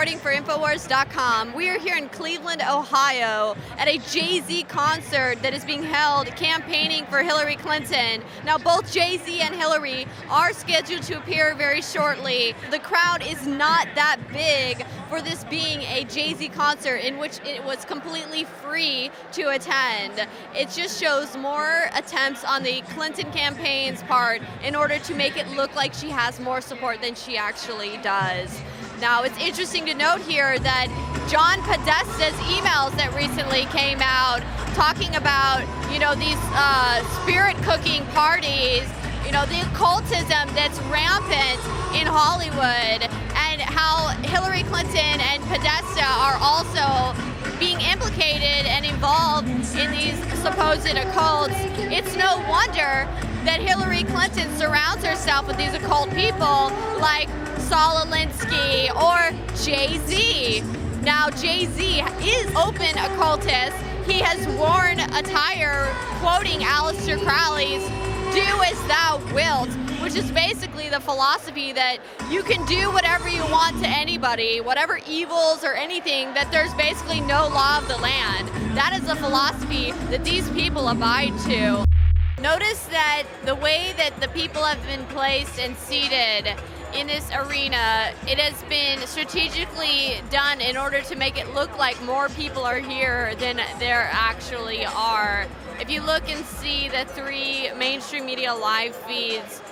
reporting for Infowars.com. We are here in Cleveland, Ohio at a Jay-Z concert that is being held campaigning for Hillary Clinton. Now, both Jay-Z and Hillary are scheduled to appear very shortly. The crowd is not that big for this being a Jay-Z concert in which it was completely free to attend. It just shows more attempts on the Clinton campaign's part in order to make it look like she has more support than she actually does. Now, it's interesting to note here that John Podesta's emails that recently came out talking about, these spirit cooking parties, the occultism that's rampant in Hollywood, and how Hillary Clinton and Podesta are also being implicated and involved in these supposed occults. It's no wonder that Hillary Clinton surrounds herself with these occult people like Saul Alinsky or Jay-Z. Now, Jay-Z is open occultist. He has worn attire quoting Aleister Crowley's "Do as thou wilt," which is basically the philosophy that you can do whatever you want to anybody, whatever evils or anything, that there's basically no law of the land. That is the philosophy that these people abide to. Notice that the way that the people have been placed and seated in this arena, it has been strategically done in order to make it look like more people are here than there actually are. If you look and see the 3 mainstream media live feeds,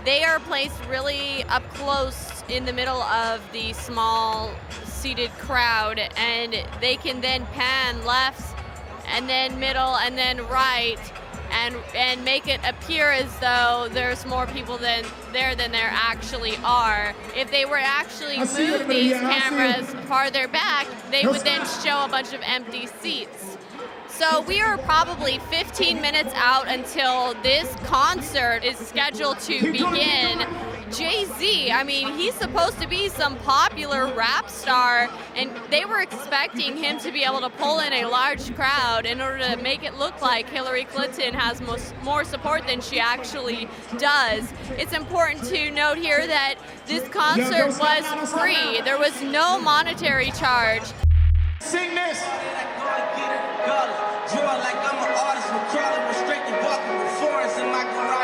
they are placed really up close in the middle of the small seated crowd, and they can then pan left and then middle and then right and make it appear as though there's more people than there actually are. If they were actually move these cameras farther back, they would then show a bunch of empty seats. So we are probably 15 minutes out until this concert is scheduled to begin. Jay-Z, he's supposed to be some popular rap star, and they were expecting him to be able to pull in a large crowd in order to make it look like Hillary Clinton has more support than she actually does. It's important to note here that this concert was free. There was no monetary charge. Sing this!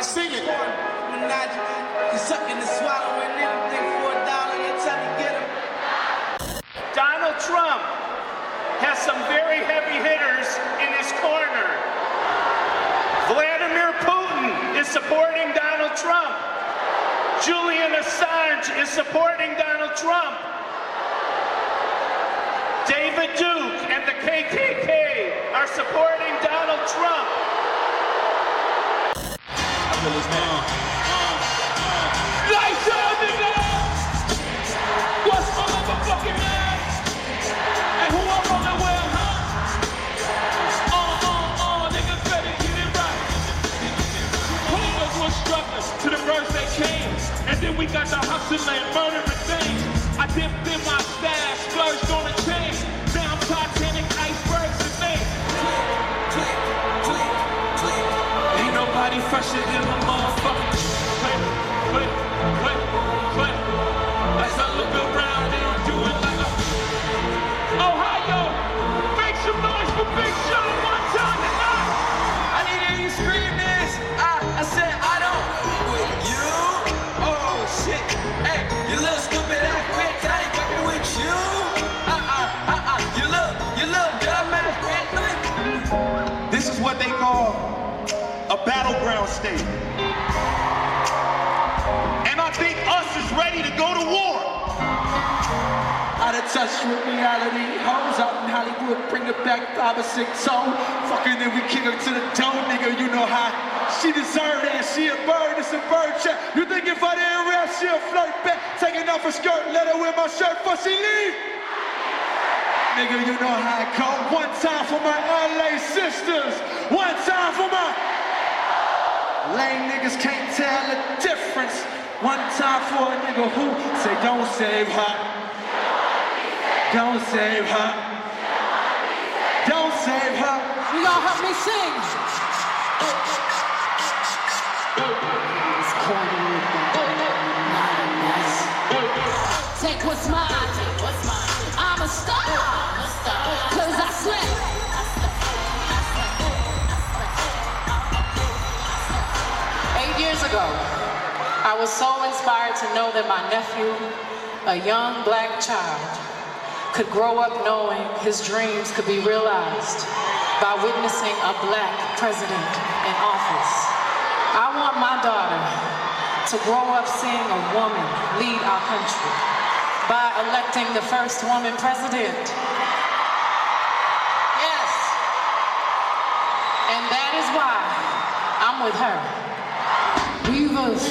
Sing it! Donald Trump has some very heavy hitters in his corner. Vladimir Putin is supporting Donald Trump. Julian Assange is supporting Donald Trump. David Duke and the KKK are supporting Donald Trump. Lights out, nigga! What's my motherfucking name? And who I'm rolling with, nigga, better get it right. Homeless was struggling to the first they came. And then we got the hustling and murdering things. I dipped in my stash, splurged on a chain. Now I'm Titanic icebergs and things. Ain't nobody fresher than the motherfucker. But as I look around, they don't do it like Ohio, make some noise for Big Show one time tonight. I need to hear you scream this. I said I don't with you. Oh shit. Hey, you little stupid ass bitch. I ain't fucking with you. You look dumbass bitch. This is what they call a battleground state. And I think us is ready to go to war. Out of touch with reality. Hoes out in Hollywood, bring it back 5 or 6 songs. Fucking then we kick her to the door, nigga. You know how she deserved that. She a bird, it's a bird check. You think if I didn't rap, she'll flirt back. Taking off her skirt, let her wear my shirt before she leave. Nigga, you know how it go. One time for my LA sisters. One time for my lame niggas can't tell the difference. One time for a nigga who say don't save her. Don't save her. Don't save her. You all help me sing. Take what's mine. star. Cause I slay. 8 years ago, I was so inspired to know that my nephew, a young black child, could grow up knowing his dreams could be realized by witnessing a black president in office. I want my daughter to grow up seeing a woman lead our country by electing the first woman president. Yes. And that is why I'm with her. Weavers.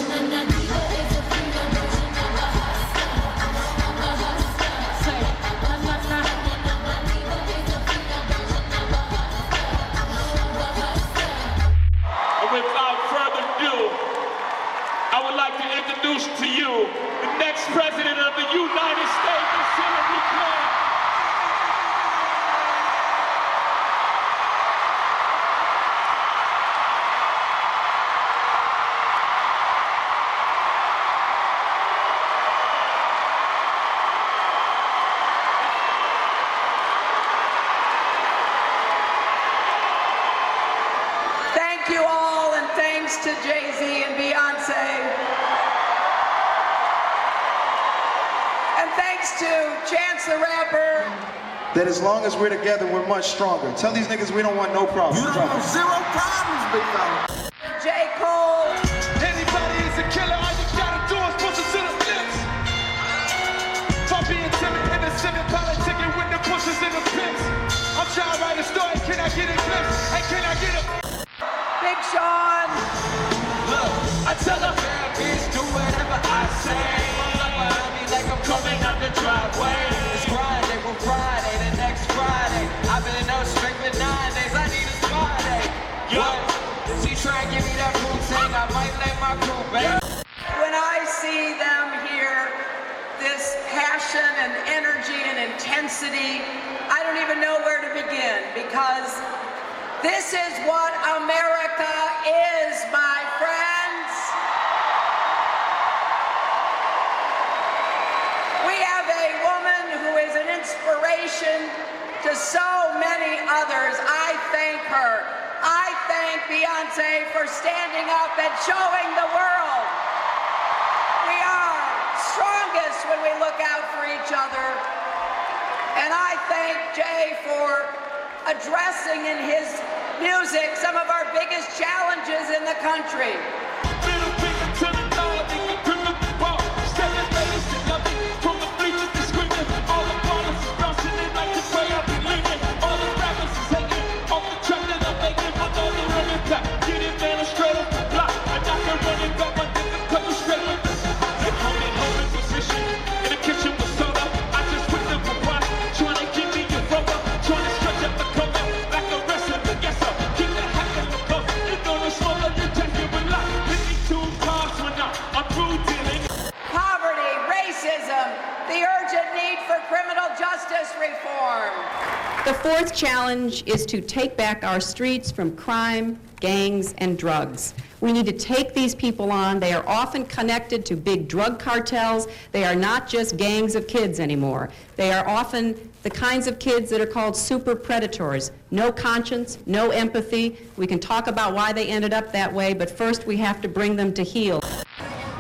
Without further ado, I would like to introduce to you the next president of the United States, Miss Hillary Clinton. Thank you all, and thanks to Jay-Z and Beyonce. And thanks to Chance the Rapper. That as long as we're together, we're much stronger. Tell these niggas we don't want no problems. You don't want zero problems, big fella. J. Cole. Anybody is a killer, all you gotta do is push it to the lips. For being timid, innocent, politicking with the pushes in the pits. I'm trying to write a story, can I get a glimpse? Hey, can I get a... Big Sean. Look, I tell a bad bitch, do whatever I say. Like I'm coming up the driveway. It's Friday, we're Friday, the next Friday. I've been up straight for 9 days, I need a spa day. What? She try and give me that food thing, I might let my crew, baby. When I see them here, this passion and energy and intensity, I don't even know where to begin, because this is what America is, my friends. We have a woman who is an inspiration to so many others. I thank her. I thank Beyonce for standing up and showing the world we are strongest when we look out for each other. And I thank Jay for addressing in his music some of our biggest challenges in the country. Middle finger to the dog, nigga, grip up the ball. Seven ladies together, from the bleachers to screaming. All the ballers is bouncing in like the way I be leaving. All the rappers is hating, off the track that I'm making. I know they running back, get it, man, I'm straight up the block. And I can run it back, my nigga, cut you straight up. And holding position in the kitchen with soda. I just put them for what? Trying to give me your rubber, trying to stretch up the cover like a wrestler. Yes, sir, keep that hack in the cuff. It's gonna smaller, you take it with luck. 52 cars when I'm through dealing. Poverty, racism, the urgent need for criminal justice reform. The fourth challenge is to take back our streets from crime, gangs, and drugs. We need to take these people on. They are often connected to big drug cartels. They are not just gangs of kids anymore. They are often the kinds of kids that are called super predators. No conscience, no empathy. We can talk about why they ended up that way, but first we have to bring them to heel.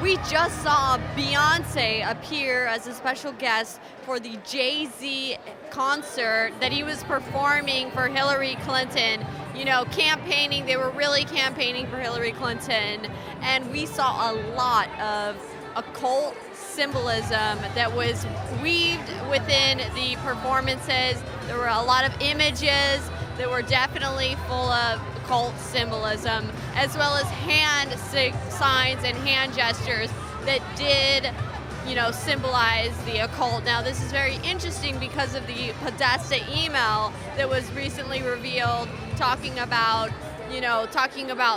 We just saw Beyonce appear as a special guest for the Jay-Z concert that he was performing for Hillary Clinton. You know, campaigning, they were really campaigning for Hillary Clinton. And we saw a lot of occult symbolism that was weaved within the performances. There were a lot of images that were definitely full of occult symbolism, as well as hand signs and hand gestures that did, you know, symbolize the occult. Now, this is very interesting because of the Podesta email that was recently revealed talking about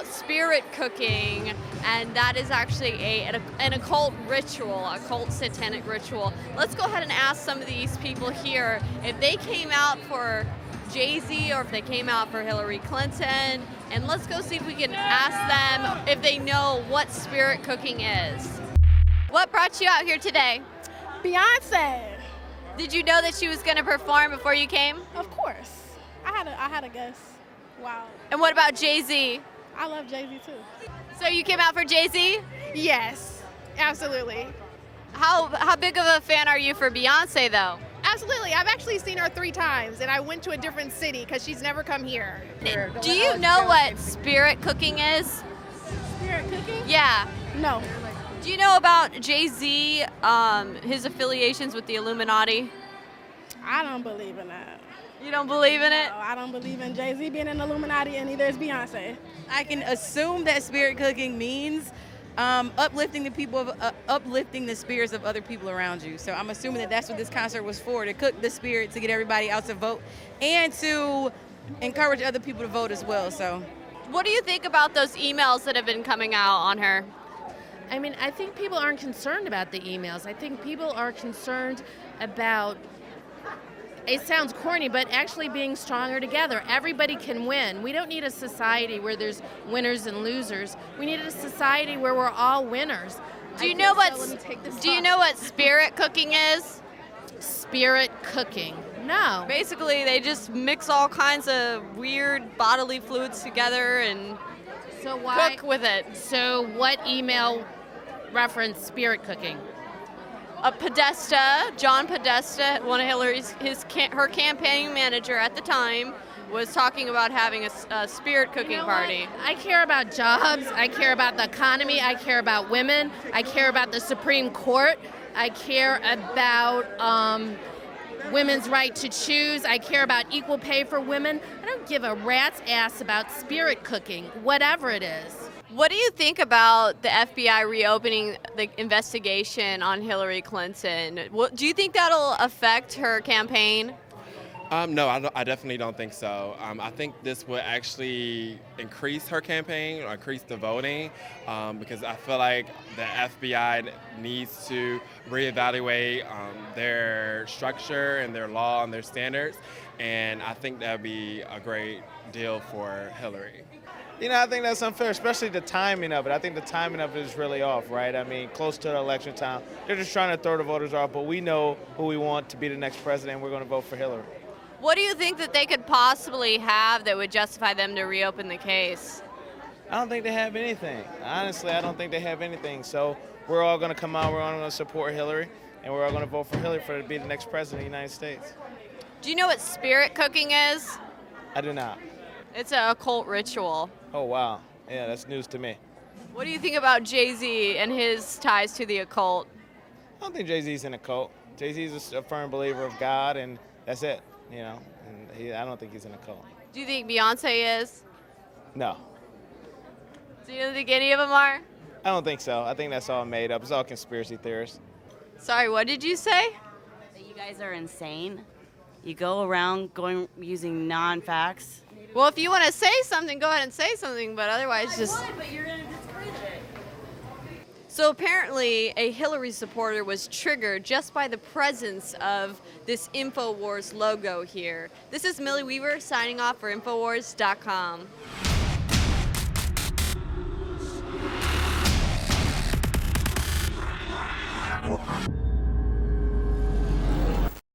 spirit cooking, and that is actually an occult ritual, a occult satanic ritual. Let's go ahead and ask some of these people here if they came out for Jay-Z or if they came out for Hillary Clinton, and let's go see if we can ask them if they know what spirit cooking is. What brought you out here today? Beyonce. Did you know that she was going to perform before you came? Of course. I had a guess. Wow. And what about Jay-Z? I love Jay-Z too. So you came out for Jay-Z? Yes, absolutely. How big of a fan are you for Beyonce, though? Absolutely. I've actually seen her 3 times, and I went to a different city because she's never come here. Do you know what spirit cooking is? Spirit cooking? Yeah. No. Do you know about Jay-Z, his affiliations with the Illuminati? I don't believe in that. You don't believe in it? No, I don't believe in Jay-Z being in the Illuminati, and neither is Beyonce. I can assume that spirit cooking means uplifting the people, uplifting the spirits of other people around you. So I'm assuming that that's what this concert was for, to cook the spirit, to get everybody out to vote, and to encourage other people to vote as well. So, what do you think about those emails that have been coming out on her? I mean, I think people aren't concerned about the emails. I think people are concerned about, it sounds corny, but actually being stronger together. Everybody can win. We don't need a society where there's winners and losers. We need a society where we're all winners. Do you know what spirit cooking is? Spirit cooking. No. Basically, they just mix all kinds of weird bodily fluids together and cook with it. So what email referenced spirit cooking? Podesta, John Podesta, one of her campaign manager at the time, was talking about having a spirit cooking party. I care about jobs. I care about the economy. I care about women. I care about the Supreme Court. I care about women's right to choose. I care about equal pay for women. I don't give a rat's ass about spirit cooking, whatever it is. What do you think about the FBI reopening the investigation on Hillary Clinton? Do you think that'll affect her campaign? No, I definitely don't think so. I think this would actually increase her campaign, or increase the voting, because I feel like the FBI needs to reevaluate their structure and their law and their standards, and I think that would be a great deal for Hillary. You know, I think that's unfair, especially the timing of it. I think the timing of it is really off, right? I mean, close to the election time. They're just trying to throw the voters off, but we know who we want to be the next president, and we're going to vote for Hillary. What do you think that they could possibly have that would justify them to reopen the case? I don't think they have anything. Honestly, I don't think they have anything. So we're all going to come out, we're all going to support Hillary, and we're all going to vote for Hillary to be the next president of the United States. Do you know what spirit cooking is? I do not. It's an occult ritual. Oh, wow. Yeah, that's news to me. What do you think about Jay-Z and his ties to the occult? I don't think Jay-Z's in a cult. Jay-Z's a firm believer of God, and that's it, you know. And I don't think he's in a cult. Do you think Beyonce is? No. Do you don't think any of them are? I don't think so. I think that's all made up. It's all conspiracy theorists. Sorry, what did you say? That you guys are insane. You go around using non-facts. Well, if you want to say something, go ahead and say something, but otherwise just... I would, but you're going to discourage it. So apparently a Hillary supporter was triggered just by the presence of this InfoWars logo here. This is Millie Weaver signing off for Infowars.com.